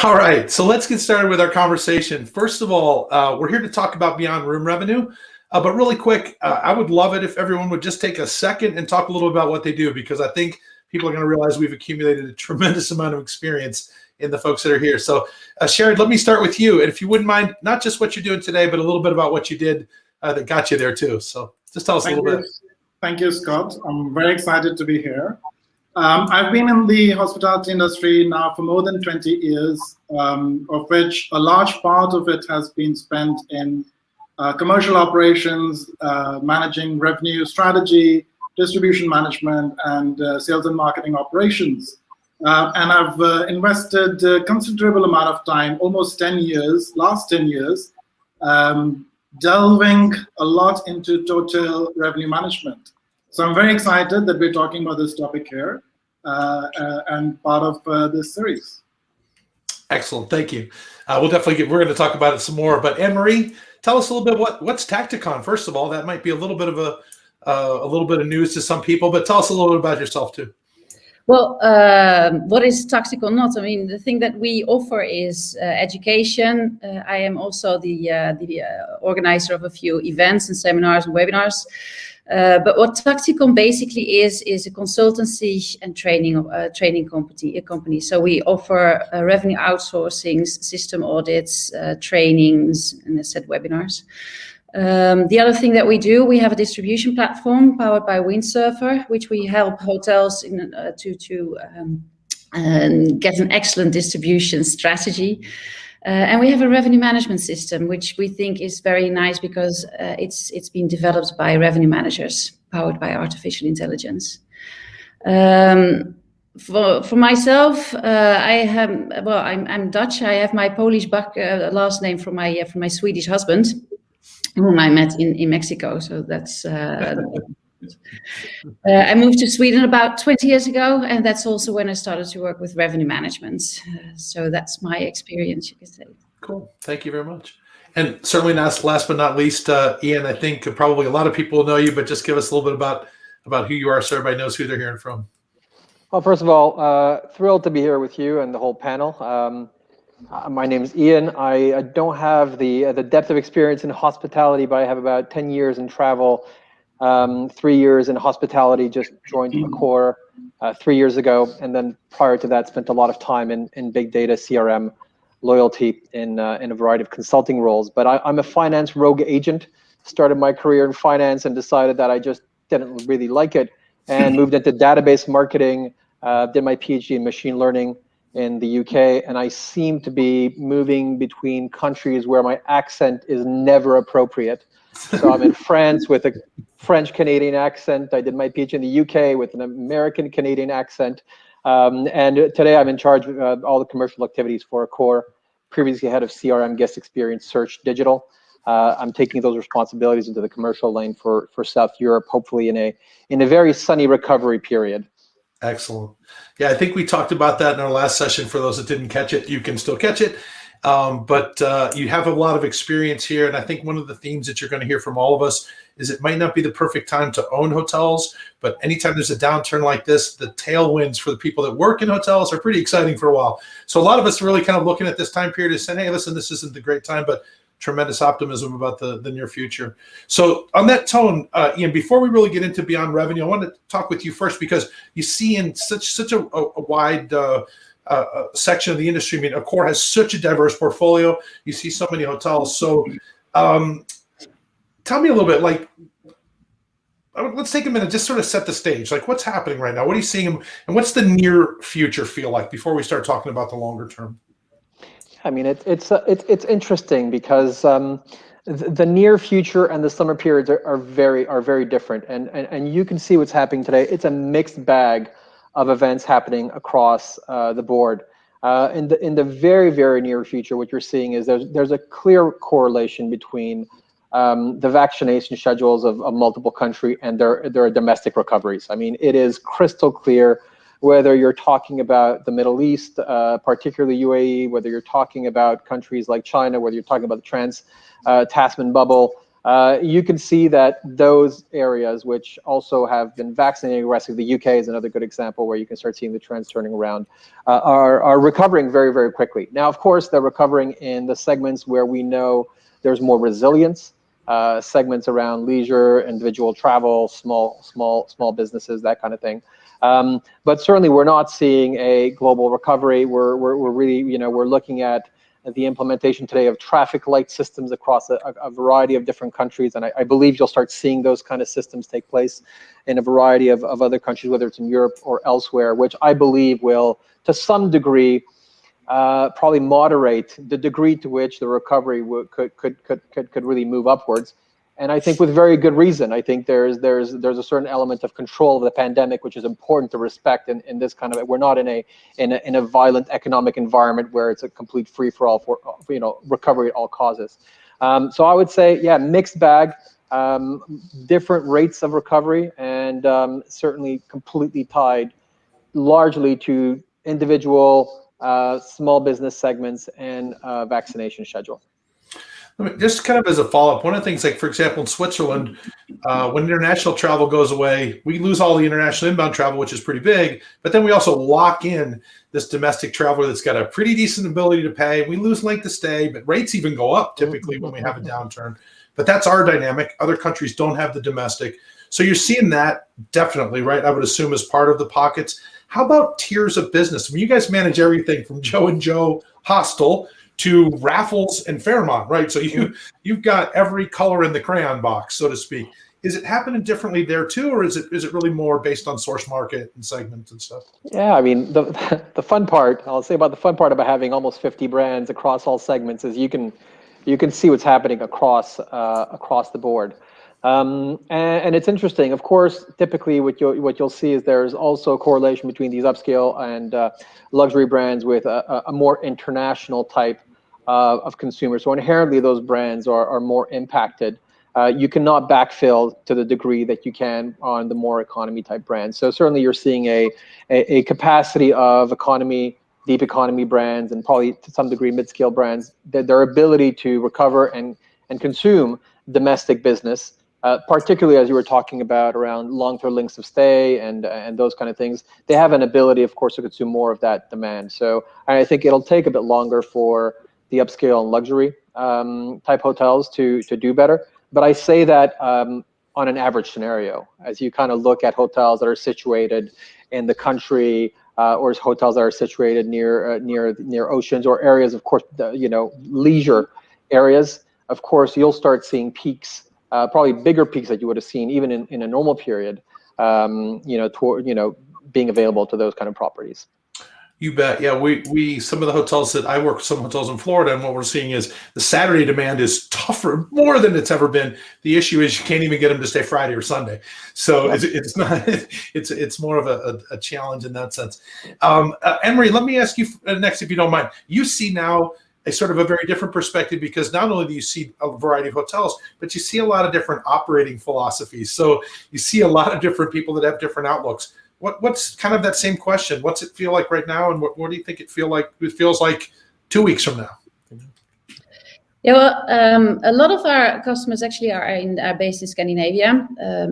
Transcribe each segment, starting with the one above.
All right, so let's get started with our conversation. First of all, we're here to talk about Beyond Room revenue, but really quick, I would love it if everyone would just take a second and talk a little about what they do, because I think people are going to realize we've accumulated a tremendous amount of experience in the folks that are here. So, Sharon, let me start with you, and if you wouldn't mind, not just what you're doing today, but a little bit about what you did that got you there too. So just tell us a little bit. Thank you, Scott. I'm very excited to be here. I've been in the hospitality industry now for more than 20 years, of which a large part of it has been spent in commercial operations, managing revenue strategy, distribution management, and sales and marketing operations. And I've invested a considerable amount of time, almost 10 years, last 10 years, delving a lot into total revenue management. So I'm very excited that we're talking about this topic here and part of this series. Excellent, thank you. We're going to talk about it some more. But Anne-Marie, tell us a little bit what's Tacticon. First of all, that might be a little bit of news to some people, but tell us a little bit about yourself too. Well, what is Tacticon not? I mean, the thing that we offer is education. I am also the organizer of a few events and seminars and webinars. But what Tacticon basically is a consultancy and training company. So we offer revenue outsourcing, system audits, trainings, and I said webinars. The other thing that we do, we have a distribution platform powered by Windsurfer, which we help hotels to get an excellent distribution strategy. And we have a revenue management system, which we think is very nice because it's been developed by revenue managers, powered by artificial intelligence. For myself, I'm Dutch. I have my Polish last name from my Swedish husband, whom I met in Mexico. So that's. I moved to Sweden about 20 years ago, and that's also when I started to work with revenue management. So that's my experience, you could say. Cool, thank you very much. And certainly last but not least, Ian, I think probably a lot of people know you, but just give us a little bit about who you are so everybody knows who they're hearing from. Well, first of all, thrilled to be here with you and the whole panel. My name is Ian. I don't have the depth of experience in hospitality, but I have about 10 years in travel. 3 years in hospitality, just joined Accor 3 years ago, and then prior to that spent a lot of time in big data, CRM, loyalty in a variety of consulting roles. But I'm a finance rogue agent, started my career in finance and decided that I just didn't really like it and moved into database marketing, did my PhD in machine learning in the UK, and I seem to be moving between countries where my accent is never appropriate. So I'm in France with a French-Canadian accent. I did my PhD in the UK with an American-Canadian accent. And today I'm in charge of all the commercial activities for Accor, previously head of CRM, guest experience, search, digital. I'm taking those responsibilities into the commercial lane for South Europe, hopefully in a very sunny recovery period. Excellent. Yeah, I think we talked about that in our last session. For those that didn't catch it, you can still catch it. But you have a lot of experience here, and I think one of the themes that you're going to hear from all of us is it might not be the perfect time to own hotels, but anytime there's a downturn like this, the tailwinds for the people that work in hotels are pretty exciting for a while. So a lot of us are really kind of looking at this time period and saying, hey, listen, this isn't the great time, but tremendous optimism about the near future. So on that tone, Ian, before we really get into Beyond Revenue, I wanted to talk with you first because you see in such a wide section of the industry. I mean, Accor has such a diverse portfolio. You see so many hotels. So tell me a little bit, like, let's take a minute, just sort of set the stage. Like, what's happening right now? What are you seeing? And what's the near future feel like before we start talking about the longer term? I mean, it's interesting because the near future and the summer periods are very different. And you can see what's happening today. It's a mixed bag of events happening across the board. In the very near future, what you're seeing is there's a clear correlation between the vaccination schedules of multiple countries and their domestic recoveries. I mean, it is crystal clear whether you're talking about the Middle East, particularly UAE, whether you're talking about countries like China, whether you're talking about the trans-Tasman bubble, you can see that those areas which also have been vaccinating aggressively, the UK is another good example where you can start seeing the trends turning around, are recovering very, very quickly. Now, of course, they're recovering in the segments where we know there's more resilience, segments around leisure, individual travel, small businesses, that kind of thing. But certainly we're not seeing a global recovery. We're really, we're looking at the implementation today of traffic light systems across a variety of different countries. And I believe you'll start seeing those kind of systems take place in a variety of other countries, whether it's in Europe or elsewhere, which I believe will, to some degree, probably moderate the degree to which the recovery could really move upwards. And I think with very good reason. I think there's a certain element of control of the pandemic, which is important to respect in this kind of, we're not in a violent economic environment where it's a complete free for all for recovery at all causes. So I would say, yeah, mixed bag, different rates of recovery, and certainly completely tied largely to individual small business segments and vaccination schedule. Just kind of as a follow-up, one of the things, like, for example, in Switzerland, when international travel goes away, we lose all the international inbound travel, which is pretty big, but then we also lock in this domestic traveler that's got a pretty decent ability to pay. We lose length of stay, but rates even go up typically when we have a downturn. But that's our dynamic. Other countries don't have the domestic. So you're seeing that definitely, right? I would assume as part of the pockets. How about tiers of business? I mean, you guys manage everything from Joe and Joe Hostel to Raffles and Fairmont, right? So you've got every color in the crayon box, so to speak. Is it happening differently there too, or is it really more based on source market and segments and stuff? Yeah, I mean, the fun part, I'll say about the fun part about having almost 50 brands across all segments is you can see what's happening across the board. And it's interesting. Of course, typically what you'll see is there's also a correlation between these upscale and luxury brands with a more international type of consumers. So inherently, those brands are more impacted. You cannot backfill to the degree that you can on the more economy type brands. So certainly you're seeing a capacity of economy, deep economy brands, and probably to some degree mid-scale brands, their ability to recover and consume domestic business, particularly as you were talking about around long-term lengths of stay and those kind of things. They have an ability, of course, to consume more of that demand. So I think it'll take a bit longer for the upscale and luxury type hotels to do better. But I say that on an average scenario, as you kind of look at hotels that are situated in the country or hotels that are situated near oceans or areas, of course, leisure areas. Of course, you'll start seeing peaks, probably bigger peaks that you would have seen even in a normal period, being available to those kind of properties. You bet. Yeah, we some of the hotels that I work with, some hotels in Florida, and what we're seeing is the Saturday demand is tougher, more than it's ever been. The issue is you can't even get them to stay Friday or Sunday. So it's not. It's more of a challenge in that sense. Emery, let me ask you next, if you don't mind. You see now a sort of a very different perspective, because not only do you see a variety of hotels, but you see a lot of different operating philosophies. So you see a lot of different people that have different outlooks. What's kind of that same question? What's it feel like right now, and what do you think it feels like 2 weeks from now? Yeah, well, a lot of our customers actually are based in Scandinavia.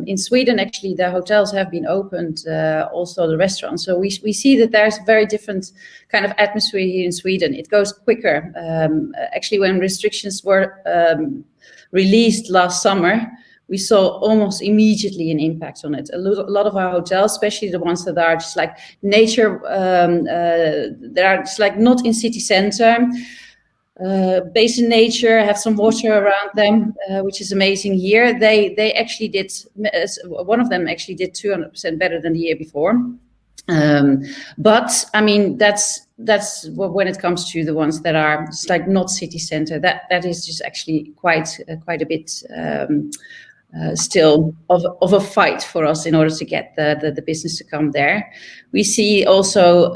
In Sweden, actually, the hotels have been opened, also the restaurants. So we see that there's a very different kind of atmosphere here in Sweden. It goes quicker. Actually, when restrictions were released last summer, we saw almost immediately an impact on it. A lot of our hotels, especially the ones that are just like nature, that are just like not in city center, based in nature, have some water around them, which is amazing here. They actually did, one of them actually did 200% better than the year before. But I mean, that's when it comes to the ones that are just like not city center, that is just actually quite a bit still of a fight for us in order to get the business to come there. We see also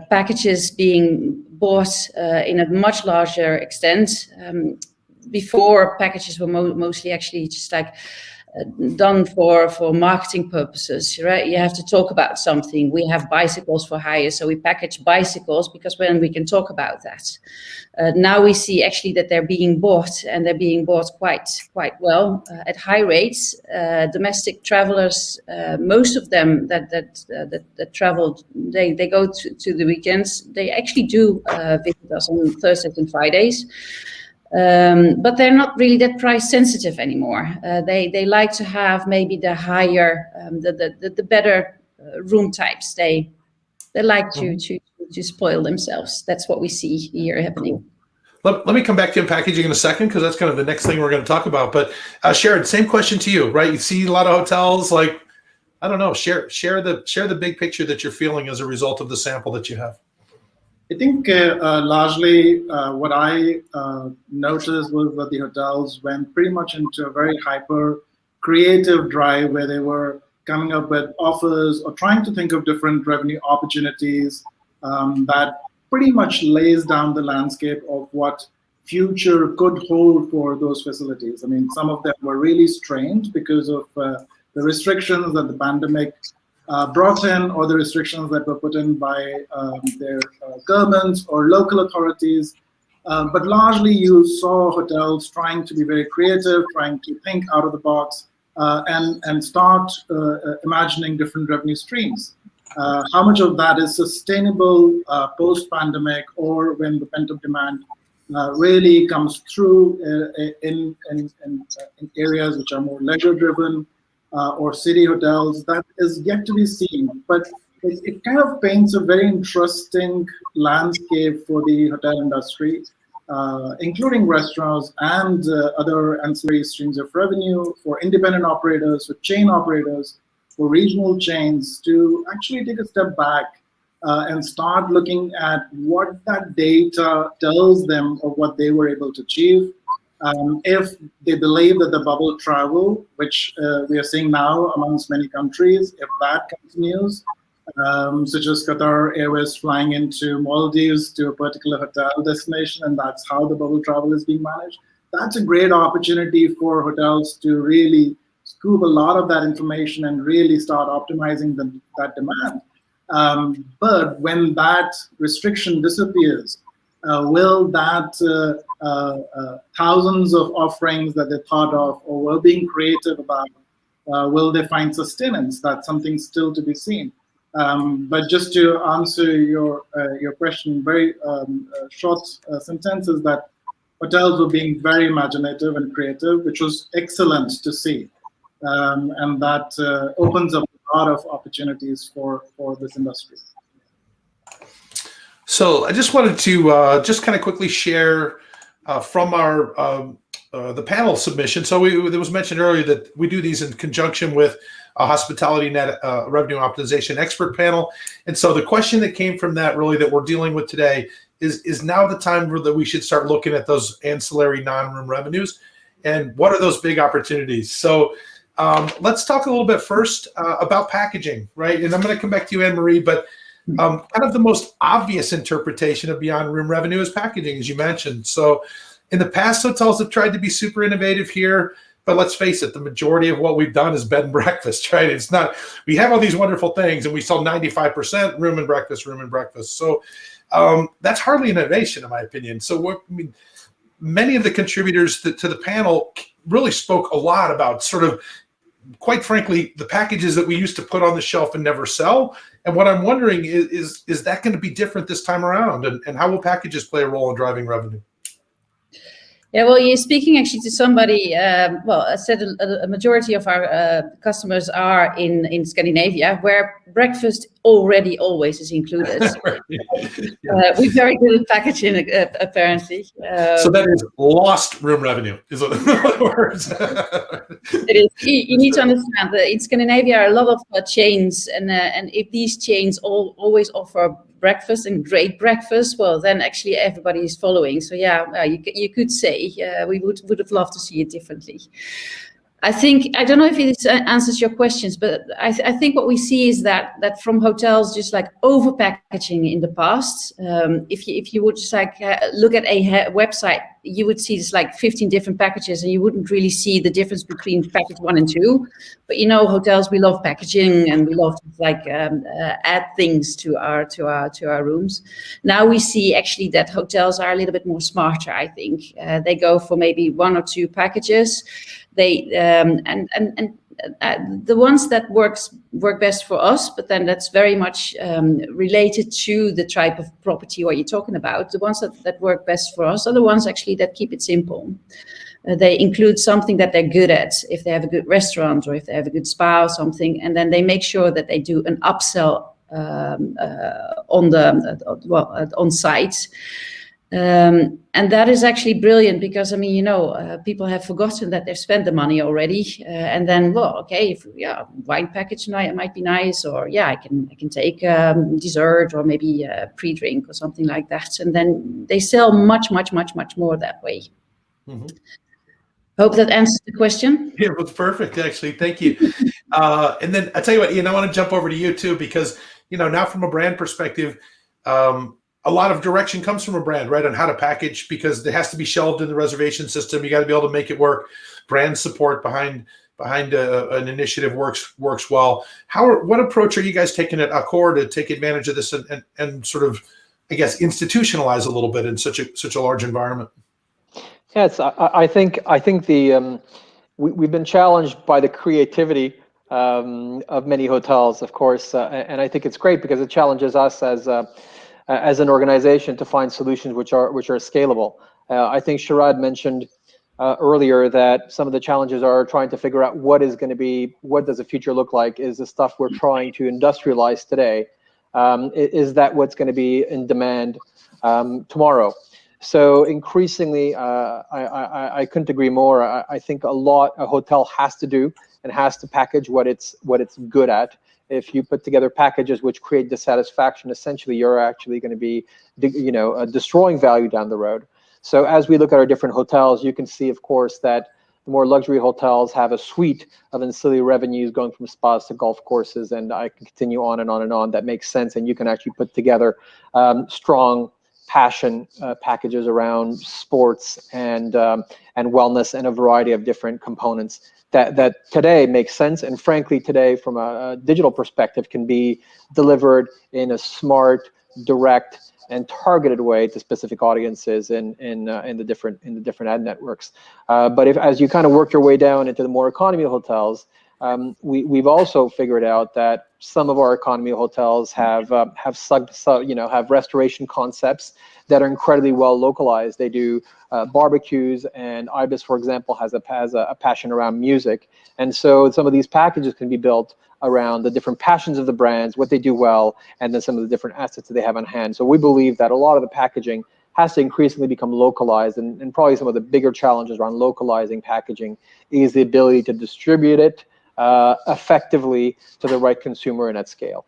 packages being bought in a much larger extent. Before, packages were mostly actually just like done for marketing purposes, right? You have to talk about something. We have bicycles for hire, so we package bicycles because then we can talk about that. Now we see actually that they're being bought, and they're being bought quite well at high rates. Domestic travelers, most of them that travel, they go to the weekends. They actually do visit us on Thursdays and Fridays. But they're not really that price sensitive anymore. They like to have maybe the higher, the better room types. They like to spoil themselves. That's what we see here happening. Let me come back to packaging in a second, because that's kind of the next thing we're going to talk about. But Sharon, same question to you, right? You see a lot of hotels, like, I don't know, share the big picture that you're feeling as a result of the sample that you have. I think largely what I noticed was that the hotels went pretty much into a very hyper creative drive, where they were coming up with offers or trying to think of different revenue opportunities that pretty much lays down the landscape of what future could hold for those facilities. I mean, some of them were really strained because of the restrictions that the pandemic brought in, or the restrictions that were put in by their governments or local authorities. But largely you saw hotels trying to be very creative, trying to think out of the box, and start imagining different revenue streams. How much of that is sustainable post-pandemic, or when the pent-up demand really comes through in areas which are more leisure-driven, or city hotels, that is yet to be seen. But it kind of paints a very interesting landscape for the hotel industry, including restaurants and other ancillary streams of revenue for independent operators, for chain operators, for regional chains, to actually take a step back and start looking at what that data tells them of what they were able to achieve. If they believe that the bubble travel, which we are seeing now amongst many countries, if that continues, such as Qatar Airways flying into Maldives to a particular hotel destination, and that's how the bubble travel is being managed, that's a great opportunity for hotels to really scoop a lot of that information and really start optimizing that demand. But when that restriction disappears, will that thousands of offerings that they thought of or were being creative about, will they find sustenance? That's something still to be seen. But just to answer your question, very short sentence is that hotels were being very imaginative and creative, which was excellent to see. And that opens up a lot of opportunities for this industry. So I just wanted to just kind of quickly share from our the panel submission. So it was mentioned earlier that we do these in conjunction with a hospitality net revenue optimization expert panel. And so the question that came from that, really, that we're dealing with today is now the time that we should start looking at those ancillary non-room revenues, and what are those big opportunities? So let's talk a little bit first about packaging, right? And I'm going to come back to you, Anne-Marie, but kind of the most obvious interpretation of beyond room revenue is packaging, as you mentioned. So in the past, hotels have tried to be super innovative here, but let's face it, the majority of what we've done is bed and breakfast, right? It's not, we have all these wonderful things and we sell 95% room and breakfast. So that's hardly an innovation, in my opinion. So many of the contributors to the panel really spoke a lot about sort of, quite frankly, the packages that we used to put on the shelf and never sell. And what I'm wondering is that going to be different this time around? And how will packages play a role in driving revenue? Yeah, well, you're speaking actually to somebody, well, I said a majority of our customers are in Scandinavia, where breakfast already always is included. We're very good at packaging, apparently. So that is lost room revenue, is in other words. It is. You need to understand that in Scandinavia are a lot of chains, and if these chains always offer breakfast and great breakfast, well, then actually everybody is following. So yeah, you could say we would have loved to see it differently. I think, I don't know if it answers your questions, but I think what we see is that from hotels just like over packaging in the past. If you would just like look at a website, you would see just like 15 different packages, and you wouldn't really see the difference between package 1 and 2. But you know, hotels, we love packaging, and we love to like add things to our rooms. Now we see actually that hotels are a little bit more smarter. I think they go for maybe 1 or 2 packages. They the ones that work best for us, but then that's very much related to the type of property what you're talking about. The ones that work best for us are the ones actually that keep it simple. They include something that they're good at, if they have a good restaurant or if they have a good spa or something, and then they make sure that they do an upsell on site. And that is actually brilliant because, I mean, you know, people have forgotten that they've spent the money already, and then, well, okay, wine package might be nice, or I can take dessert or maybe a pre-drink or something like that, and then they sell much more that way. Mm-hmm. Hope that answers the question. Yeah, it was perfect, actually. Thank you. And then I tell you what, Ian, I want to jump over to you too, because, you know, now from a brand perspective, a lot of direction comes from a brand, right, on how to package, because it has to be shelved in the reservation system. You got to be able to make it work. Brand support behind an initiative works well. What approach are you guys taking at Accor to take advantage of this and sort of, I guess, institutionalize a little bit in such a large environment? Yes, I think we've been challenged by the creativity of many hotels, of course, and I think it's great because it challenges us as an organization to find solutions which are scalable. I think Sharad mentioned earlier that some of the challenges are trying to figure out what does the future look like? Is the stuff we're trying to industrialize today, is that what's going to be in demand tomorrow? So increasingly, I couldn't agree more. I think a hotel has to do and has to package what it's good at. If you put together packages which create dissatisfaction, essentially you're actually going to be, destroying value down the road. So as we look at our different hotels, you can see, of course, that the more luxury hotels have a suite of ancillary revenues going from spas to golf courses, and I can continue on and on and on. That makes sense, and you can actually put together strong passion packages around sports and wellness and a variety of different components that today makes sense, and frankly today from a digital perspective can be delivered in a smart, direct, and targeted way to specific audiences in the different ad networks. But as you kind of work your way down into the more economy hotels, we've also figured out that some of our economy hotels have restoration concepts that are incredibly well localized. They do barbecues, and Ibis, for example, has a passion around music, and so some of these packages can be built around the different passions of the brands, what they do well, and then some of the different assets that they have on hand. So we believe that a lot of the packaging has to increasingly become localized, and probably some of the bigger challenges around localizing packaging is the ability to distribute it effectively to the right consumer and at scale.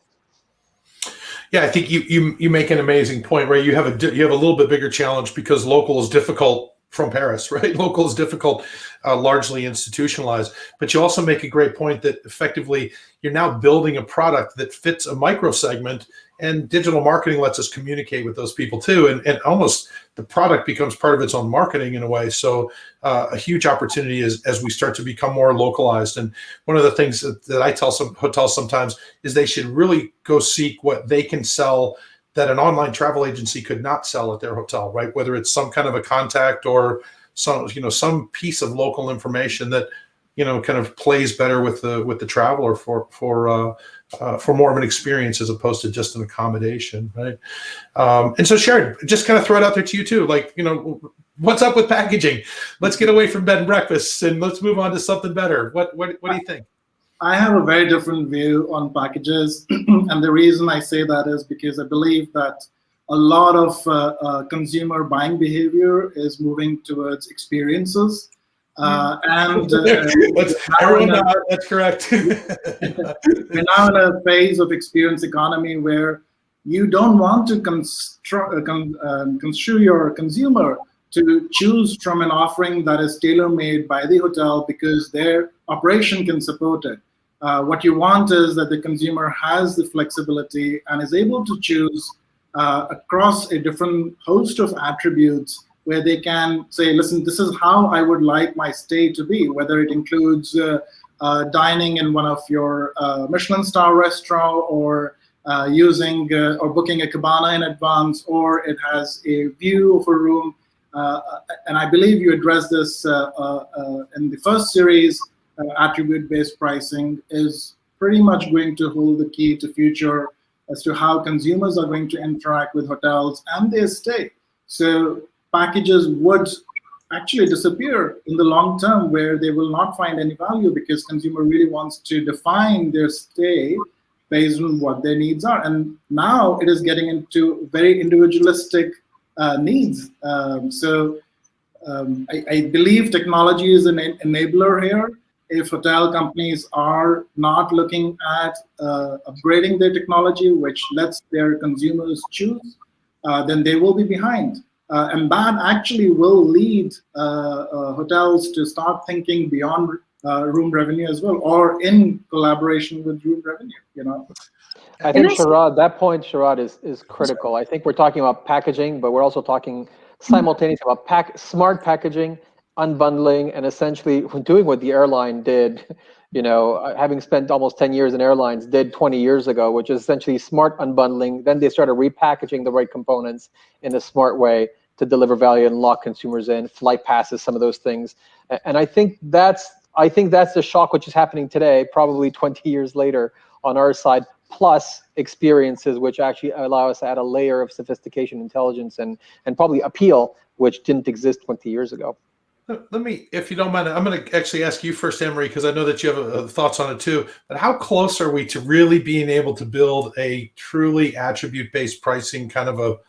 Yeah, I think you make an amazing point, right? You have a little bit bigger challenge because local is difficult from Paris, right? Local is difficult, largely institutionalized. But you also make a great point that effectively you're now building a product that fits a micro segment, and digital marketing lets us communicate with those people too. And almost the product becomes part of its own marketing in a way. So a huge opportunity as we start to become more localized. And one of the things that I tell some hotels sometimes is they should really go seek what they can sell that an online travel agency could not sell at their hotel, right? Whether it's some kind of a contact or some piece of local information that, kind of plays better with the traveler for more of an experience as opposed to just an accommodation, right? And so Sharon, just kind of throw it out there to you too, like, what's up with packaging? Let's get away from bed and breakfast and let's move on to something better. What do you think? I have a very different view on packages, and the reason I say that is because I believe that a lot of consumer buying behavior is moving towards experiences. That's correct. We're now in a phase of experience economy where you don't want to construe your consumer to choose from an offering that is tailor-made by the hotel because their operation can support it. What you want is that the consumer has the flexibility and is able to choose across a different host of attributes where they can say, listen, this is how I would like my stay to be, whether it includes dining in one of your Michelin star restaurant, or using or booking a cabana in advance, or it has a view of a room. And I believe you addressed this in the first series. Attribute-based pricing is pretty much going to hold the key to future as to how consumers are going to interact with hotels and their stay. So packages would actually disappear in the long term, where they will not find any value because consumer really wants to define their stay based on what their needs are. And now it is getting into very individualistic needs. I believe technology is an enabler here. If hotel companies are not looking at upgrading their technology, which lets their consumers choose, then they will be behind. And that actually will lead hotels to start thinking beyond room revenue as well, or in collaboration with room revenue, I think Sharad is critical. I think we're talking about packaging, but we're also talking simultaneously about smart packaging, unbundling, and essentially doing what the airline did, having spent almost 10 years in airlines, did 20 years ago, which is essentially smart unbundling. Then they started repackaging the right components in a smart way to deliver value and lock consumers in, flight passes, some of those things. And I think that's the shock which is happening today, probably 20 years later on our side, plus experiences which actually allow us to add a layer of sophistication, intelligence, and probably appeal, which didn't exist 20 years ago. Let me, if you don't mind, I'm going to actually ask you first, Anne-Marie, because I know that you have thoughts on it too. But how close are we to really being able to build a truly attribute-based pricing kind of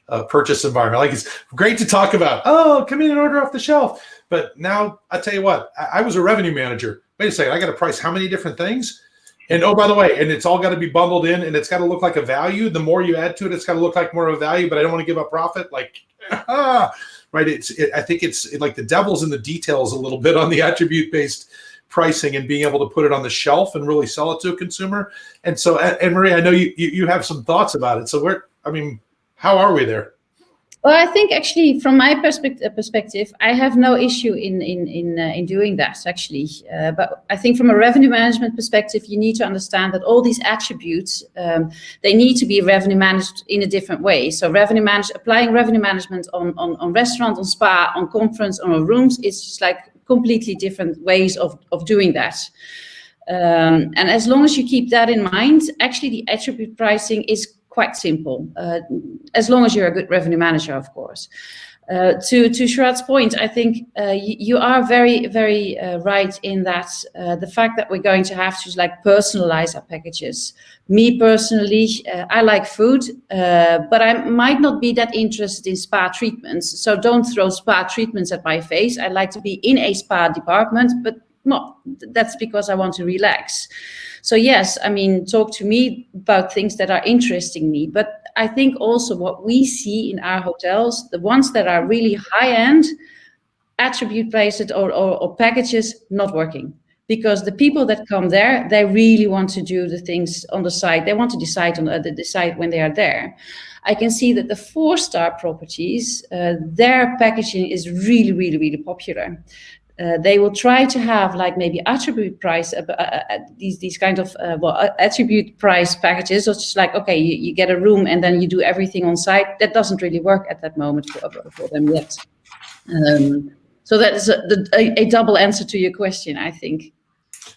a purchase environment? Like, it's great to talk about, come in and order off the shelf. But now, I tell you what, I was a revenue manager. Wait a second, I got to price how many different things? And oh, by the way, and it's all got to be bundled in, and it's got to look like a value. The more you add to it, it's got to look like more of a value, but I don't want to give up profit. Like, right? I think it's like the devil's in the details a little bit on the attribute-based pricing and being able to put it on the shelf and really sell it to a consumer. And so, Anne-Marie, I know you have some thoughts about it. So how are we there? Well, I think actually, from my perspective, I have no issue in doing that actually. But I think from a revenue management perspective, you need to understand that all these attributes, they need to be revenue managed in a different way. So applying revenue management on restaurant, on spa, on conference, on rooms, it's just like completely different ways of doing that. And as long as you keep that in mind, actually the attribute pricing is quite simple, as long as you're a good revenue manager, of course. To Sharad's point, I think you are very, very right in that the fact that we're going to have to personalize our packages. Me personally, I like food, but I might not be that interested in spa treatments. So don't throw spa treatments at my face. I like to be in a spa department, but no, that's because I want to relax. So yes, talk to me about things that are interesting me. But I think also what we see in our hotels, the ones that are really high-end, attribute-based or packages not working. Because the people that come there, they really want to do the things on the site. They want to decide when they are there. I can see that the 4-star properties, their packaging is really, really, really popular. They will try to have maybe attribute price, these kind of attribute price packages. So it's just okay, you get a room and then you do everything on site. That doesn't really work at that moment for them yet. So that is a double answer to your question, I think.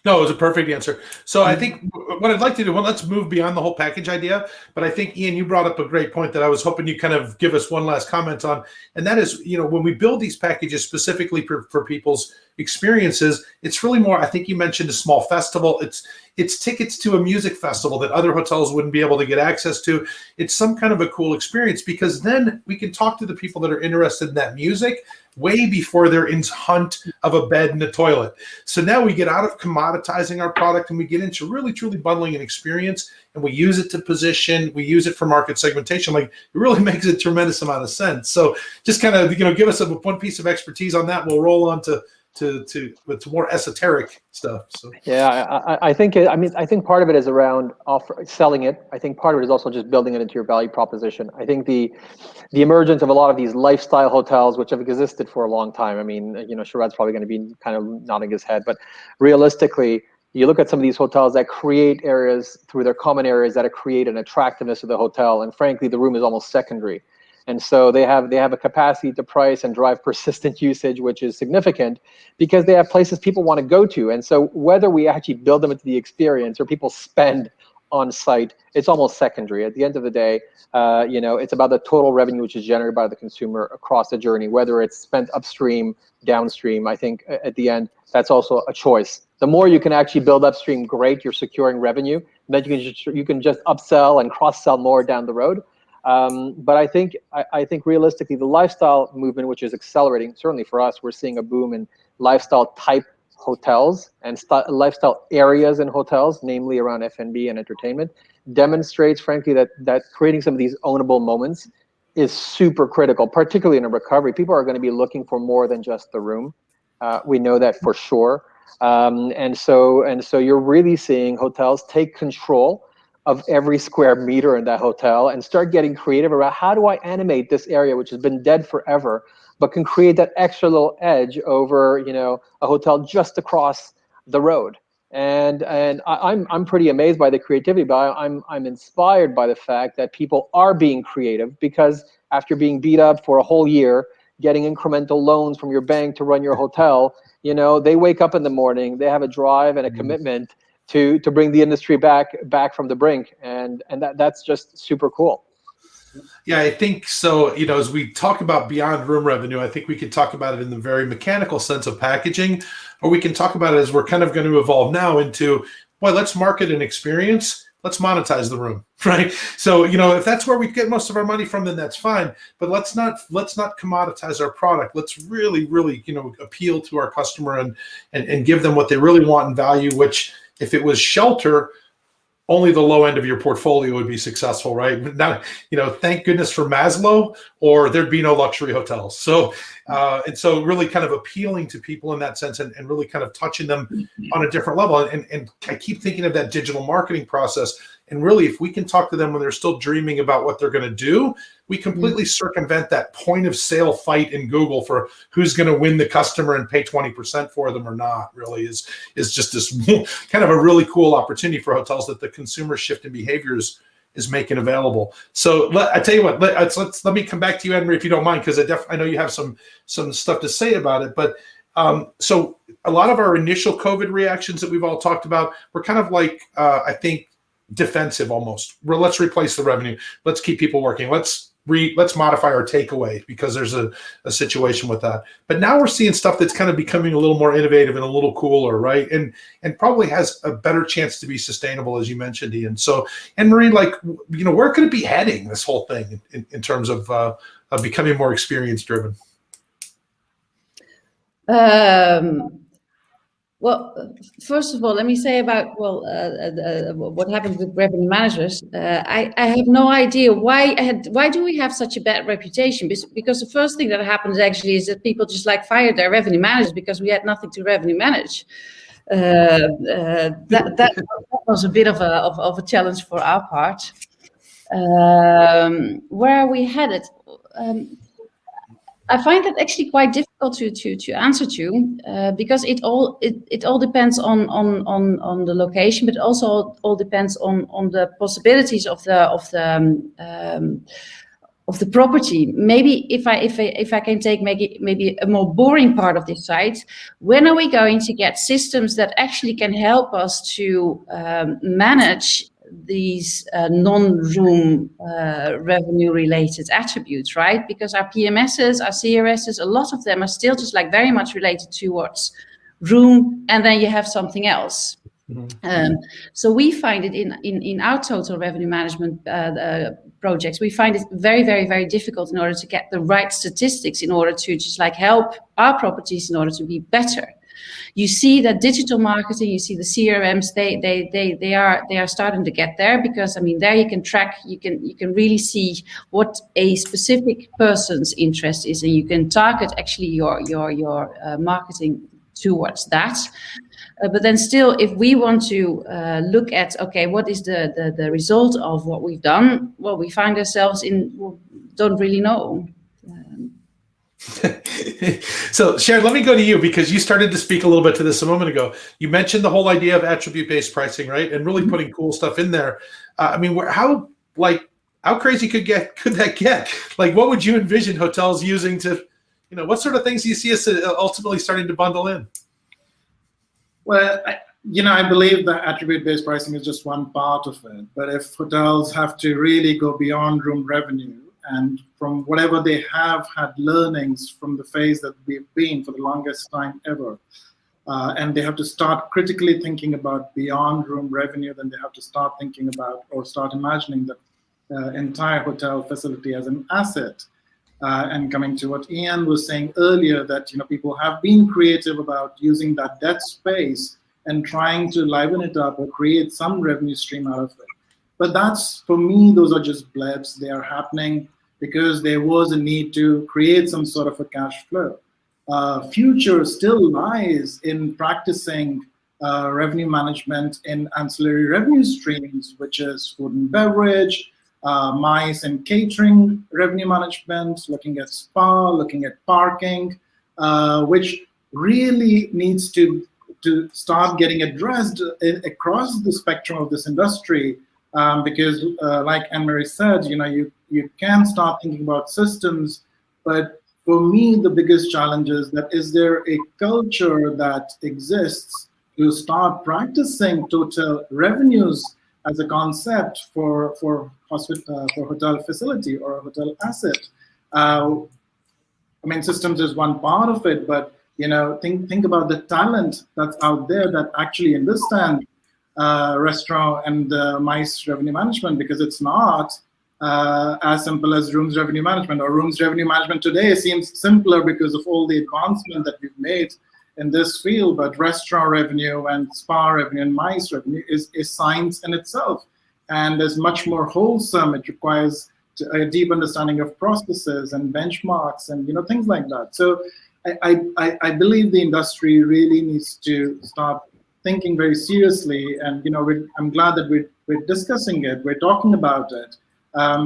No, it was a perfect answer. So I think what I'd like to do, let's move beyond the whole package idea. But I think, Ian, you brought up a great point that I was hoping you kind of give us one last comment on. And that is, when we build these packages specifically for people's experiences, it's really more, I think you mentioned a small festival. It's tickets to a music festival that other hotels wouldn't be able to get access to. It's some kind of a cool experience, because then we can talk to the people that are interested in that music way before they're in hunt of a bed and a toilet. So now we get out of commoditizing our product and we get into really truly bundling an experience, and we use it to position, we use it for market segmentation. Like, it really makes a tremendous amount of sense. So just kind of, give us one piece of expertise on that. We'll roll on to more esoteric stuff. So yeah, I think I think part of it is around selling it. I think part of it is also just building it into your value proposition. I think the emergence of a lot of these lifestyle hotels, which have existed for a long time. I mean, Sharad's probably going to be kind of nodding his head, but realistically, you look at some of these hotels that create areas through their common areas that create an attractiveness of the hotel, and frankly, the room is almost secondary. And so they have a capacity to price and drive persistent usage, which is significant because they have places people want to go to. And so whether we actually build them into the experience or people spend on site, it's almost secondary. At the end of the day, it's about the total revenue which is generated by the consumer across the journey, whether it's spent upstream, downstream. I think at the end, that's also a choice. The more you can actually build upstream, great, you're securing revenue, and then you can just upsell and cross-sell more down the road. But I think realistically, the lifestyle movement, which is accelerating, certainly for us, we're seeing a boom in lifestyle type hotels and lifestyle areas in hotels, namely around F&B and entertainment, demonstrates, frankly, that creating some of these ownable moments is super critical, particularly in a recovery. People are going to be looking for more than just the room. We know that for sure. And so you're really seeing hotels take control of every square meter in that hotel and start getting creative around how do I animate this area, which has been dead forever, but can create that extra little edge over, a hotel just across the road. And I'm pretty amazed by the creativity, but I'm inspired by the fact that people are being creative, because after being beat up for a whole year, getting incremental loans from your bank to run your hotel, they wake up in the morning, they have a drive and a commitment to bring the industry back from the brink, and that's just super cool. Yeah, I think so. As we talk about beyond room revenue, I think we could talk about it in the very mechanical sense of packaging, or we can talk about it as we're kind of going to evolve now into, well, let's market an experience, let's monetize the room, right? So, if that's where we get most of our money from, then that's fine. But let's not commoditize our product. Let's really, really, appeal to our customer and give them what they really want and value, which, if it was shelter, only the low end of your portfolio would be successful, right? Now, thank goodness for Maslow, or there'd be no luxury hotels. So, and so really kind of appealing to people in that sense, and really kind of touching them on a different level. And I keep thinking of that digital marketing process. And really, if we can talk to them when they're still dreaming about what they're going to do, we completely circumvent that point of sale fight in Google for who's going to win the customer and pay 20% for them or not. Really is just this kind of a really cool opportunity for hotels that the consumer shift in behaviors is making available. So I tell you what, let me come back to you, Anne-Marie, if you don't mind, because I know you have some stuff to say about it. But so a lot of our initial COVID reactions that we've all talked about were kind of like, I think, defensive almost. Let's replace the revenue. Let's keep people working. Let's modify our takeaway because there's a situation with that. But now we're seeing stuff that's kind of becoming a little more innovative and a little cooler, right? And probably has a better chance to be sustainable, as you mentioned, Ian. So, Anne-Marie, where could it be heading, this whole thing, in terms of becoming more experience driven? Well, first of all, let me say about what happened with revenue managers. I have no idea why do we have such a bad reputation? Because the first thing that happens actually is that people just fired their revenue managers because we had nothing to revenue manage. That was a bit of a challenge for our part. Where are we headed? I find that actually quite difficult to answer to, because it all depends on the location, but also all depends on the possibilities of the property. Maybe if I can take maybe a more boring part of this site, when are we going to get systems that actually can help us to manage these non-room revenue related attributes, right? Because our PMSs, our CRSs, a lot of them are still just very much related towards room, and then you have something else. Mm-hmm. So we find it in our total revenue management projects, we find it very, very, very difficult in order to get the right statistics in order to just like help our properties in order to be better. You see that digital marketing, you see the CRMs, they are starting to get there, because I mean there you can track, you can really see what a specific person's interest is, and you can target actually your marketing towards that. But then still, if we want to look at, okay, what is the result of what we've done? Well, we find ourselves in, well, don't really know. So Sharon, let me go to you, because you started to speak a little bit to this a moment ago. You mentioned the whole idea of attribute-based pricing, right? And really putting cool stuff in there. I mean, how crazy could that get? Like, what would you envision hotels using to, what sort of things do you see us ultimately starting to bundle in? Well, I believe that attribute-based pricing is just one part of it. But if hotels have to really go beyond room revenue, and from whatever they have had learnings from the phase that we've been for the longest time ever, and they have to start critically thinking about beyond room revenue, then they have to start thinking about or start imagining the entire hotel facility as an asset. And coming to what Ian was saying earlier, that people have been creative about using that dead space and trying to liven it up or create some revenue stream out of it. But that's, for me, those are just blips. They are happening because there was a need to create some sort of a cash flow. Future still lies in practicing revenue management in ancillary revenue streams, which is food and beverage, MICE and catering revenue management, looking at spa, looking at parking, which really needs to start getting addressed across the spectrum of this industry. Because like Anne-Marie said, you can start thinking about systems, but for me, the biggest challenge is that is there a culture that exists to start practicing total revenues as a concept for hotel facility or a hotel asset? I mean, systems is one part of it, but think about the talent that's out there that actually understand restaurant and MICE revenue management, because it's not as simple as rooms revenue management. Or rooms revenue management today seems simpler because of all the advancement that we've made in this field, but restaurant revenue and spa revenue and MICE revenue is science in itself, and is much more wholesome. It requires a deep understanding of processes and benchmarks and things like that. So I believe the industry really needs to start thinking very seriously, and I'm glad that we're discussing it, we're talking about it,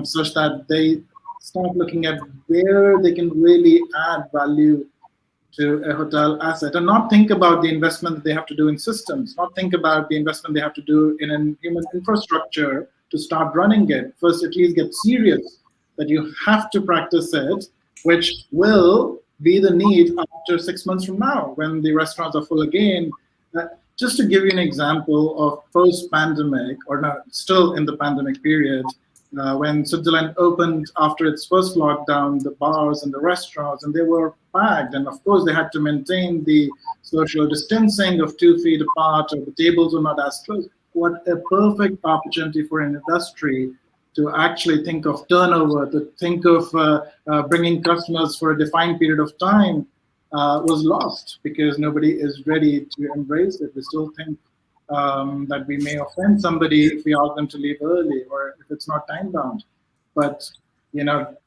such that they start looking at where they can really add value to a hotel asset, and not think about the investment that they have to do in systems, not think about the investment they have to do in a human infrastructure to start running it. First, at least get serious that you have to practice it, which will be the need after 6 months from now when the restaurants are full again. Just to give you an example of post-pandemic, or not, still in the pandemic period, when Switzerland opened after its first lockdown, the bars and the restaurants, and they were packed. And of course, they had to maintain the social distancing of 2 feet apart, or the tables were not as close. What a perfect opportunity for an industry to actually think of turnover, to think of bringing customers for a defined period of time. Was lost because nobody is ready to embrace it. We still think that we may offend somebody if we ask them to leave early, or if it's not time bound. But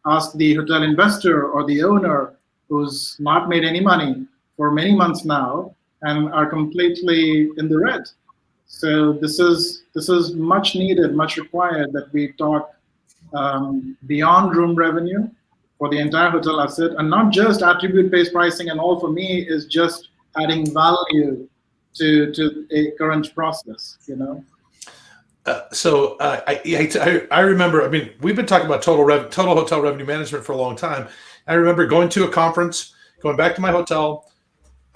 ask the hotel investor or the owner who's not made any money for many months now and are completely in the red. So this is much needed, much required, that we talk beyond room revenue for the entire hotel asset, and not just attribute-based pricing. And all for me is just adding value to a current process. So I remember. I mean, we've been talking about total hotel revenue management for a long time. I remember going to a conference, going back to my hotel,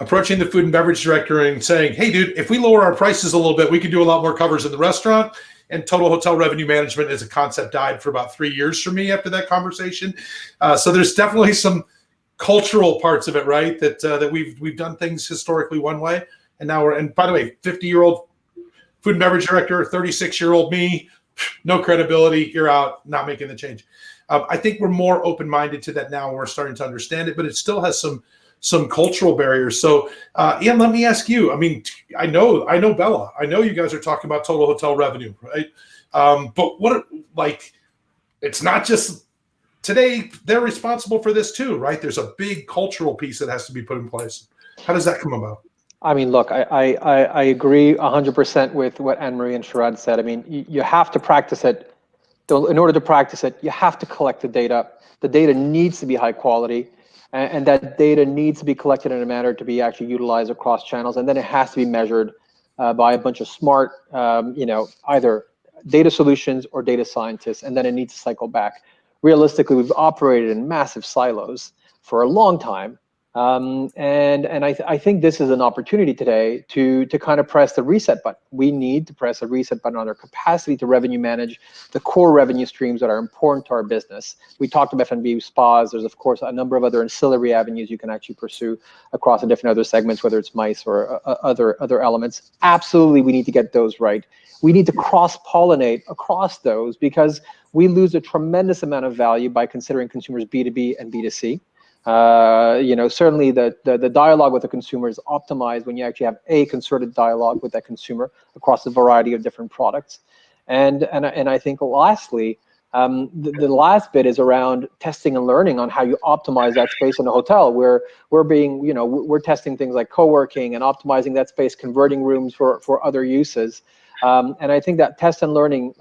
approaching the food and beverage director and saying, "Hey, dude, if we lower our prices a little bit, we could do a lot more covers in the restaurant." And total hotel revenue management as a concept died for about 3 years for me after that conversation. So there's definitely some cultural parts of it, right? That we've done things historically one way, and now and by the way, 50-year-old food and beverage director, 36-year-old me, no credibility, you're out, not making the change. I think we're more open-minded to that now, and we're starting to understand it, but it still has some cultural barriers. So, Ian, let me ask you. I mean, I know Bella. I know you guys are talking about total hotel revenue, right? But it's not just today. They're responsible for this too, right? There's a big cultural piece that has to be put in place. How does that come about? I mean, look, I agree 100% with what Anne-Marie and Sharad said. I mean, you have to practice it. In order to practice it, you have to collect the data. The data needs to be high quality, and that data needs to be collected in a manner to be actually utilized across channels, and then it has to be measured by a bunch of smart, either data solutions or data scientists, and then it needs to cycle back. Realistically, we've operated in massive silos for a long time. And I think this is an opportunity today to kind of press the reset button. We need to press a reset button on our capacity to revenue manage the core revenue streams that are important to our business. We talked about F&B spas. There's, of course, a number of other ancillary avenues you can actually pursue across the different other segments, whether it's MICE or other elements. Absolutely, we need to get those right. We need to cross-pollinate across those, because we lose a tremendous amount of value by considering consumers B2B and B2C. Certainly the dialogue with the consumer is optimized when you actually have a concerted dialogue with that consumer across a variety of different products. And I think lastly, the last bit is around testing and learning on how you optimize that space in a hotel, where we're testing things like co-working and optimizing that space, converting rooms for other uses. And I think that test and learning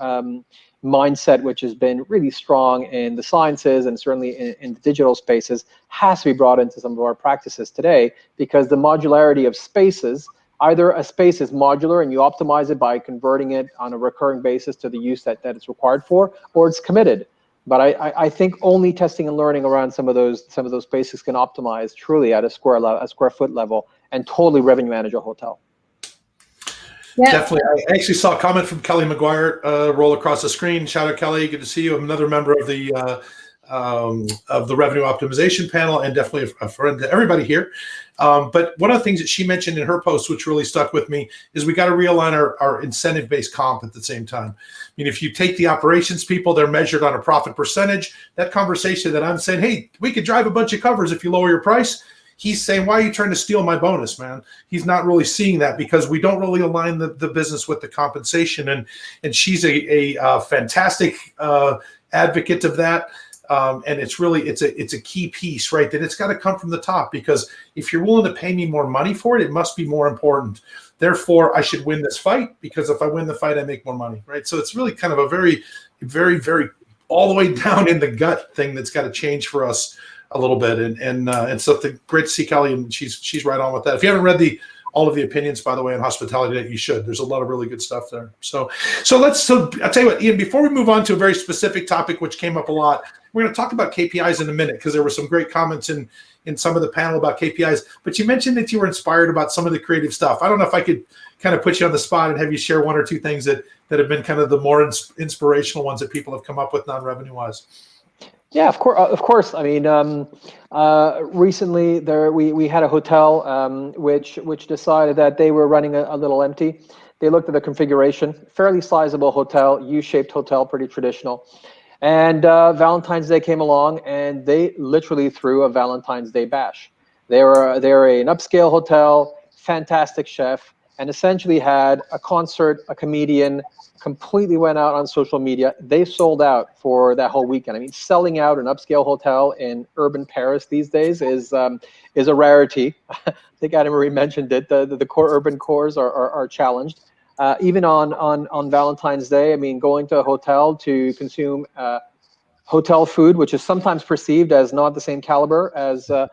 mindset, which has been really strong in the sciences and certainly in the digital spaces, has to be brought into some of our practices today, because the modularity of spaces, either a space is modular and you optimize it by converting it on a recurring basis to the use that it's required for, or it's committed. But I think only testing and learning around some of those spaces can optimize truly at a square foot level and totally revenue manage a hotel. Yeah. Definitely. I actually saw a comment from Kelly McGuire roll across the screen. Shout out, Kelly. Good to see you. I'm another member of the revenue optimization panel, and definitely a friend to everybody here. But one of the things that she mentioned in her post, which really stuck with me, is we got to realign our incentive-based comp at the same time. I mean, if you take the operations people, they're measured on a profit percentage. That conversation that I'm saying, hey, we could drive a bunch of covers if you lower your price. He's saying, why are you trying to steal my bonus, man? He's not really seeing that, because we don't really align the business with the compensation. And she's a fantastic advocate of that. And it's a key piece, right? That it's got to come from the top, because if you're willing to pay me more money for it, it must be more important. Therefore, I should win this fight, because if I win the fight, I make more money, right? So it's really kind of a very, very, very all the way down in the gut thing that's got to change for us a little bit, and so great to see Kelly, and she's right on with that. If you haven't read all of the opinions, by the way, on hospitality, you should. There's a lot of really good stuff there. So I'll tell you what, Ian, before we move on to a very specific topic which came up a lot, we're going to talk about KPIs in a minute, because there were some great comments in some of the panel about KPIs. But you mentioned that you were inspired about some of the creative stuff. I don't know if I could kind of put you on the spot and have you share one or two things that have been kind of the more inspirational ones that people have come up with non-revenue wise. Yeah, of course. I mean, recently we had a hotel which decided that they were running a little empty. They looked at the configuration, fairly sizable hotel, U-shaped hotel, pretty traditional. And Valentine's Day came along, and they literally threw a Valentine's Day bash. They're an upscale hotel, fantastic chef, and essentially had a concert, a comedian, completely went out on social media. They sold out for that whole weekend. I mean, selling out an upscale hotel in urban Paris these days is a rarity. I think Anne-Marie mentioned it. The core urban cores are challenged. Even on Valentine's Day, I mean, going to a hotel to consume hotel food, which is sometimes perceived as not the same caliber as a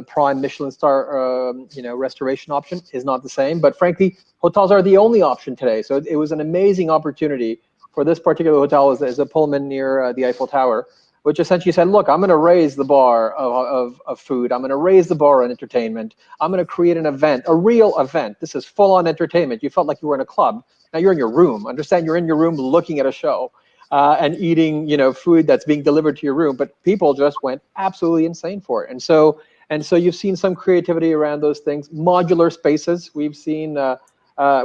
prime Michelin star restoration option, is not the same. But frankly, hotels are the only option today. So it was an amazing opportunity for this particular hotel. Is a Pullman near the Eiffel Tower, which essentially said, look, I'm going to raise the bar of food. I'm going to raise the bar on entertainment. I'm going to create an event, a real event. This is full-on entertainment. You felt like you were in a club. Now you're in your room. Understand, you're in your room looking at a show. And eating, food that's being delivered to your room, but people just went absolutely insane for it. And so you've seen some creativity around those things. Modular spaces. We've seen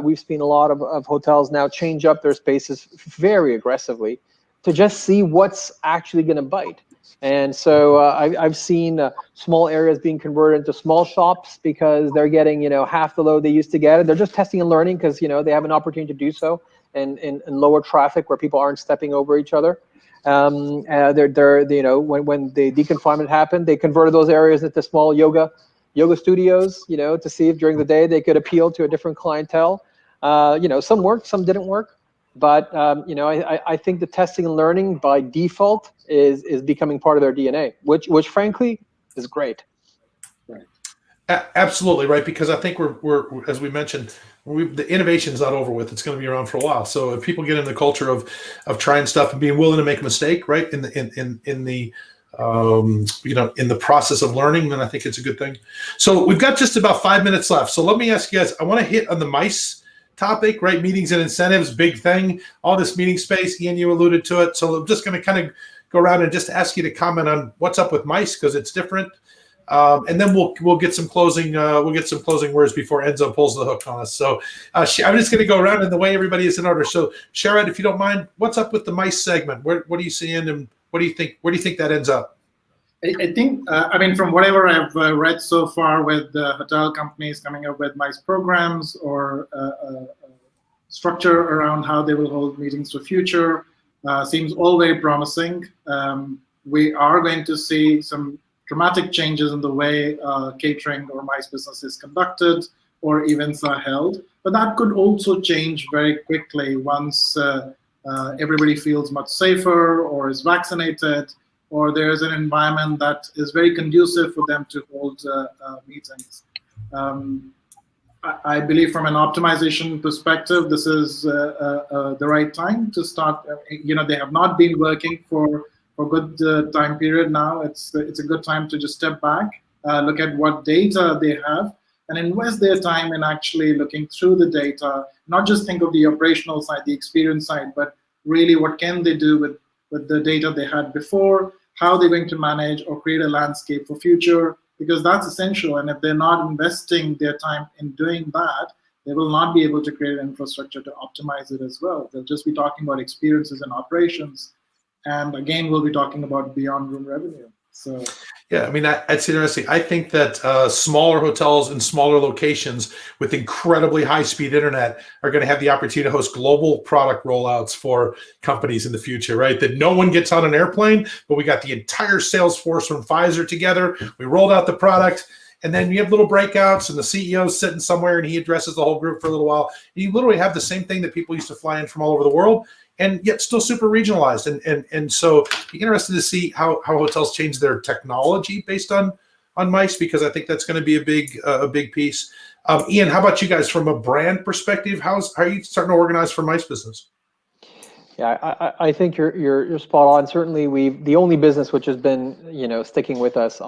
we've seen a lot of hotels now change up their spaces very aggressively to just see what's actually going to bite. And so I've seen small areas being converted into small shops because they're getting, half the load they used to get. And they're just testing and learning because, they have an opportunity to do so in lower traffic where people aren't stepping over each other. When the deconfinement happened, they converted those areas into small yoga studios, to see if during the day they could appeal to a different clientele. Some worked, some didn't work. But I think the testing and learning by default is becoming part of their DNA, which frankly is great. Right. Absolutely right, because I think we're as we mentioned, the innovation is not over with. It's going to be around for a while. So if people get in the culture of trying stuff and being willing to make a mistake, right, in the process of learning, then I think it's a good thing. So we've got just about 5 minutes left. So let me ask you guys. I want to hit on the MICE topic, right? Meetings and incentives, big thing. All this meeting space, Ian, you alluded to it. So I'm just going to kind of go around and just ask you to comment on what's up with MICE because it's different, and then we'll get some closing words before Enzo pulls the hook on us. So I'm just going to go around in the way everybody is in order. So Sharad, if you don't mind, what's up with the MICE segment? What are you seeing, and what do you think? Where do you think that ends up? I think, from whatever I've read so far with hotel companies coming up with MICE programs or structure around how they will hold meetings for future, seems all very promising. We are going to see some dramatic changes in the way catering or MICE business is conducted or events are held. But that could also change very quickly once everybody feels much safer or is vaccinated, or there's an environment that is very conducive for them to hold meetings. I believe from an optimization perspective, this is the right time to start. They have not been working for a good time period now. It's a good time to just step back, look at what data they have, and invest their time in actually looking through the data, not just think of the operational side, the experience side, but really what can they do with the data they had before, how they're going to manage or create a landscape for future, because that's essential. And if they're not investing their time in doing that, they will not be able to create an infrastructure to optimize it as well. They'll just be talking about experiences and operations. And again, we'll be talking about beyond room revenue. So yeah, that's interesting. I think that smaller hotels in smaller locations with incredibly high-speed internet are going to have the opportunity to host global product rollouts for companies in the future, right? That no one gets on an airplane, but we got the entire sales force from Pfizer together. We rolled out the product, and then you have little breakouts, and the CEO's sitting somewhere, and he addresses the whole group for a little while. You literally have the same thing that people used to fly in from all over the world, and yet still super regionalized. And so be interested to see how hotels change their technology based on MICE, because I think that's going to be a big piece. Ian, how about you guys from a brand perspective? How are you starting to organize for MICE business? Yeah, I think you're spot on. Certainly, the only business which has been sticking with us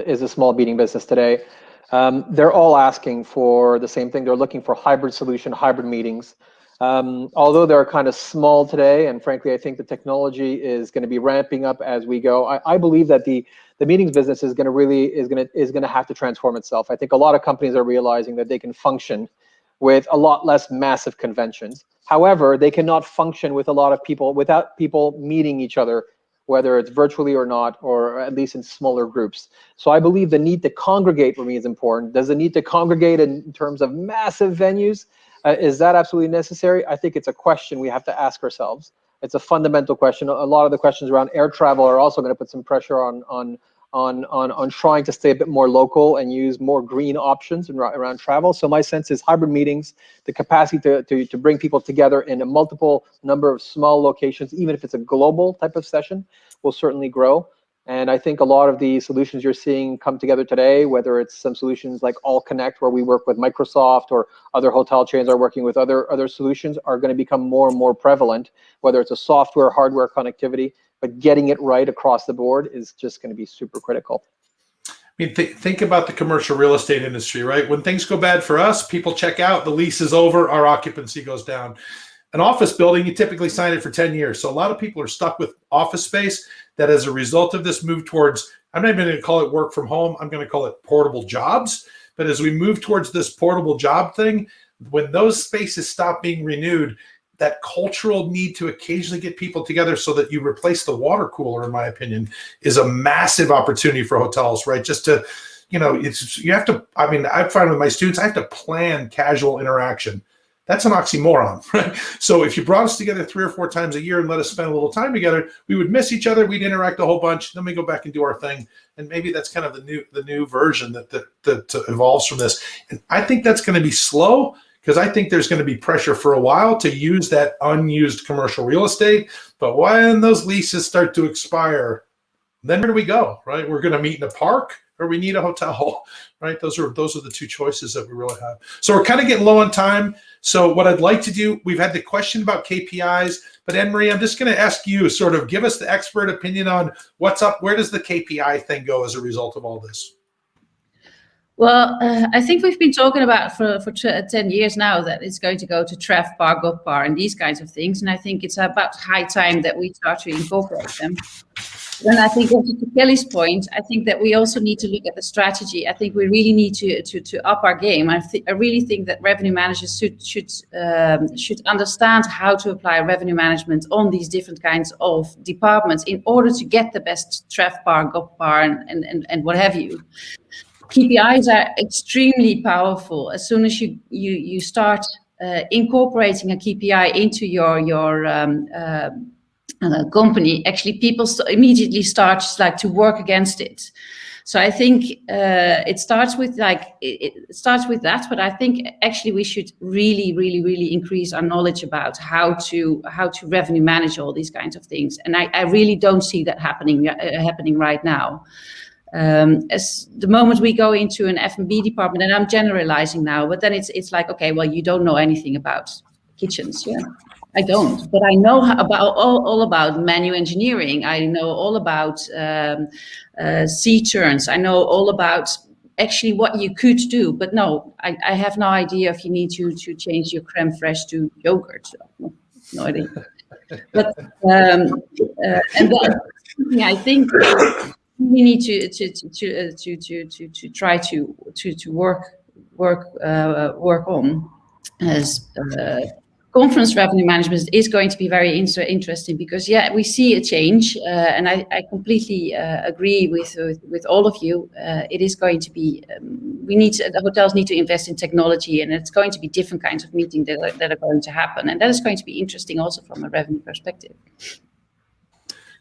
is a small meeting business today. They're all asking for the same thing. They're looking for hybrid solution, hybrid meetings. Although they're kind of small today, and frankly, I think the technology is going to be ramping up as we go. I believe that the meetings business is going to have to transform itself. I think a lot of companies are realizing that they can function with a lot less massive conventions. However, they cannot function with a lot of people without people meeting each other, whether it's virtually or not, or at least in smaller groups. So I believe the need to congregate for me is important. Does the need to congregate in terms of massive venues? Is that absolutely necessary? I think it's a question we have to ask ourselves. It's a fundamental question. A lot of the questions around air travel are also going to put some pressure on trying to stay a bit more local and use more green options around travel. So my sense is hybrid meetings, the capacity to bring people together in a multiple number of small locations, even if it's a global type of session, will certainly grow. And I think a lot of the solutions you're seeing come together today, whether it's some solutions like All Connect, where we work with Microsoft, or other hotel chains are working with other solutions, are going to become more and more prevalent, whether it's a software, hardware connectivity, but getting it right across the board is just going to be super critical. Think about the commercial real estate industry, right? When things go bad for us, people check out, the lease is over, our occupancy goes down. An office building, you typically sign it for 10 years. So a lot of people are stuck with office space that as a result of this move towards, I'm not even going to call it work from home, I'm going to call it portable jobs. But as we move towards this portable job thing, when those spaces stop being renewed, that cultural need to occasionally get people together so that you replace the water cooler, in my opinion, is a massive opportunity for hotels, right? Just to, you have to, I mean, I find with my students, I have to plan casual interaction. That's an oxymoron, right? So if you brought us together 3 or 4 times a year and let us spend a little time together, we would miss each other. We'd interact a whole bunch. Then we go back and do our thing. And maybe that's kind of the new version that evolves from this. And I think that's going to be slow, because I think there's going to be pressure for a while to use that unused commercial real estate. But when those leases start to expire, then where do we go, right? We're going to meet in a park, or we need a hotel, right? Those are the 2 choices that we really have. So we're kind of getting low on time. So what I'd like to do, we've had the question about KPIs, but Anne-Marie, I'm just going to ask you, sort of give us the expert opinion on what's up. Where does the KPI thing go as a result of all this? Well, I think we've been talking about for 10 years now that it's going to go to TrevPAR, GovPAR, and these kinds of things. And I think it's about high time that we start to incorporate them. Then I think also to Kelly's point, I think that we also need to look at the strategy. I think we really need to up our game. I really think that revenue managers should understand how to apply revenue management on these different kinds of departments in order to get the best TrevPAR, GovPAR, and what have you. KPIs are extremely powerful. As soon as you start incorporating a KPI into your company, actually people immediately start to work against it. So I think it starts with that, but I think actually we should really increase our knowledge about how to revenue manage all these kinds of things. And I really don't see that happening right now. As the moment we go into an F&B department, and I'm generalizing now, but then it's like, okay, well, you don't know anything about kitchens. Yeah, I don't, but I know about all about menu engineering. I know all about C-turns. I know all about actually what you could do, but no, I have no idea if you need to change your creme fraiche to yogurt. No idea. But and then I think we need to try to work on as conference revenue management is going to be very interesting, because we see a change, and I completely agree with all of you. It is going to be the hotels need to invest in technology, and it's going to be different kinds of meetings that are going to happen, and that is going to be interesting also from a revenue perspective.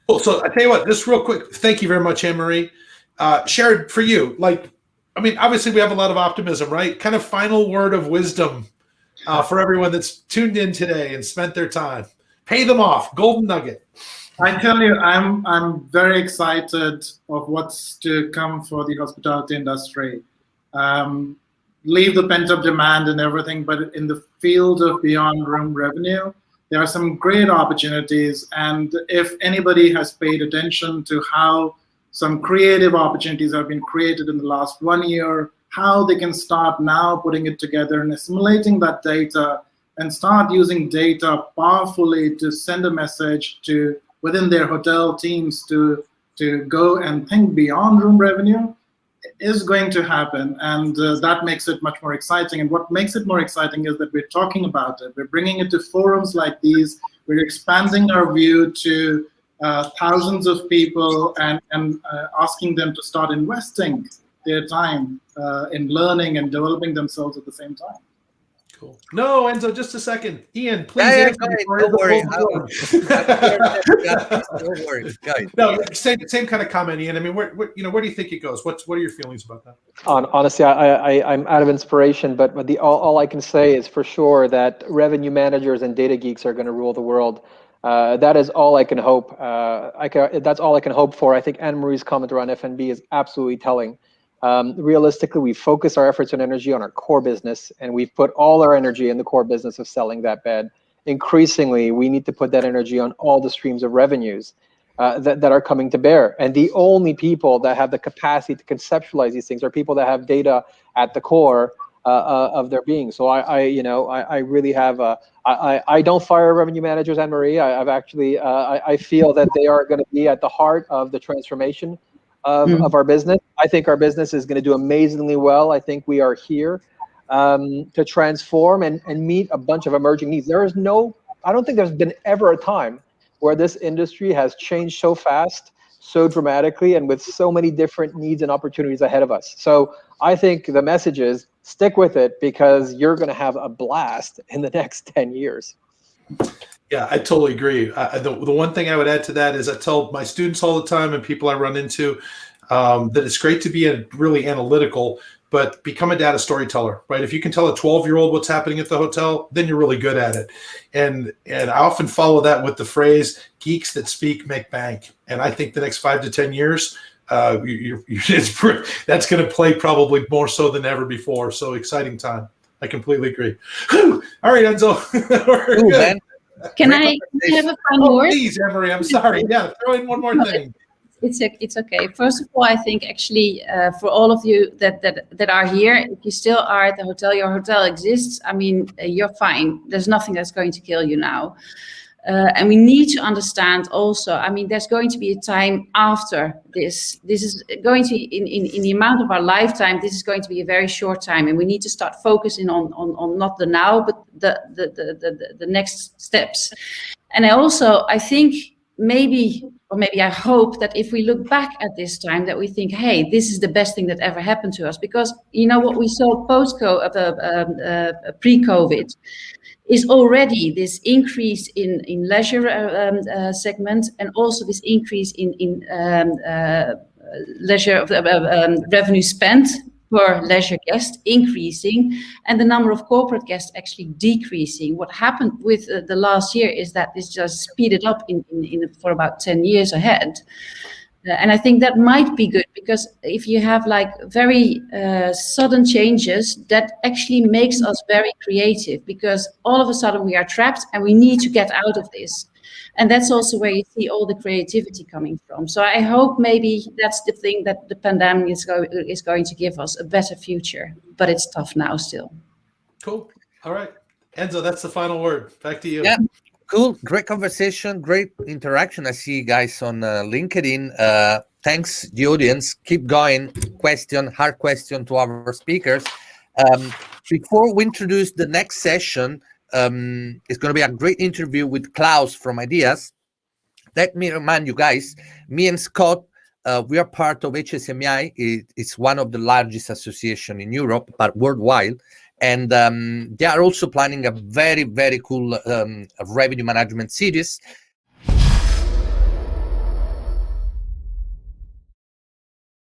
Cool. So I tell you what, just real quick, thank you very much, Anne-Marie. Sharon, for you, obviously we have a lot of optimism, right? Kind of final word of wisdom for everyone that's tuned in today and spent their time. Pay them off, golden nugget. I tell you, I'm very excited of what's to come for the hospitality industry. Leave the pent-up demand and everything, but in the field of beyond room revenue, there are some great opportunities. And if anybody has paid attention to how some creative opportunities have been created in the last 1 year, how they can start now putting it together and assimilating that data and start using data powerfully to send a message to within their hotel teams to go and think beyond room revenue is going to happen. And that makes it much more exciting. And what makes it more exciting is that we're talking about it. We're bringing it to forums like these. We're expanding our view to thousands of people and asking them to start investing their time in learning and developing themselves at the same time. Cool. No, Enzo, just a second. Ian, please guys, answer. don't worry. Don't worry, guys. No, same kind of comment, Ian. I mean, where do you think it goes? What are your feelings about that? Honestly, I'm out of inspiration, but all I can say is for sure that revenue managers and data geeks are going to rule the world. That is all I can hope. That's all I can hope for. I think Anne-Marie's comment around F&B is absolutely telling. Realistically, we focus our efforts and energy on our core business, and we've put all our energy in the core business of selling that bed. Increasingly, we need to put that energy on all the streams of revenues that are coming to bear. And the only people that have the capacity to conceptualize these things are people that have data at the core of their being. So I really have I don't fire revenue managers, Anne-Marie. I've actually I feel that they are going to be at the heart of the transformation of our business. I think our business is going to do amazingly well. I think we are here to transform and meet a bunch of emerging needs. I don't think there's been ever a time where this industry has changed so fast, so dramatically, and with so many different needs and opportunities ahead of us. So I think the message is stick with it, because you're going to have a blast in the next 10 years. Yeah, I totally agree. The one thing I would add to that is I tell my students all the time and people I run into that it's great to be really analytical, but become a data storyteller, right? If you can tell a 12-year-old what's happening at the hotel, then you're really good at it. And I often follow that with the phrase, geeks that speak make bank. And I think the next 5 to 10 years, that's going to play probably more so than ever before. So exciting time. I completely agree. Whew. All right, Enzo. We're Ooh, good. man. Can I have a final word? Please, Emery, I'm sorry. Yeah, throw in one more thing. It's okay. First of all, I think actually for all of you that are here, if you still are at the hotel, your hotel exists. I mean, you're fine. There's nothing that's going to kill you now. And we need to understand also, I mean, there's going to be a time after this. This is going to, in the amount of our lifetime, this is going to be a very short time. And we need to start focusing on not the now, but the next steps. And I think maybe I hope that if we look back at this time, that we think, hey, this is the best thing that ever happened to us. Because you know what we saw pre-COVID is already this increase in leisure segment, and also this increase in leisure revenue spent per leisure guest increasing, and the number of corporate guests actually decreasing. What happened with the last year is that this just speeded up for about 10 years ahead. And I think that might be good, because if you have like very sudden changes, that actually makes us very creative, because all of a sudden we are trapped and we need to get out of this. And that's also where you see all the creativity coming from. So I hope maybe that's the thing that the pandemic is going to give us, a better future. But it's tough now still. Cool. All right. Enzo, that's the final word. Back to you. Yeah. Cool. Great conversation. Great interaction. I see you guys on LinkedIn. Thanks, the audience. Keep going. Hard question to our speakers. Before we introduce the next session, it's going to be a great interview with Klaus from Ideas. Let me remind you guys, me and Scott, we are part of HSMI. It's one of the largest associations in Europe, but worldwide. And they are also planning a very, very cool revenue management series.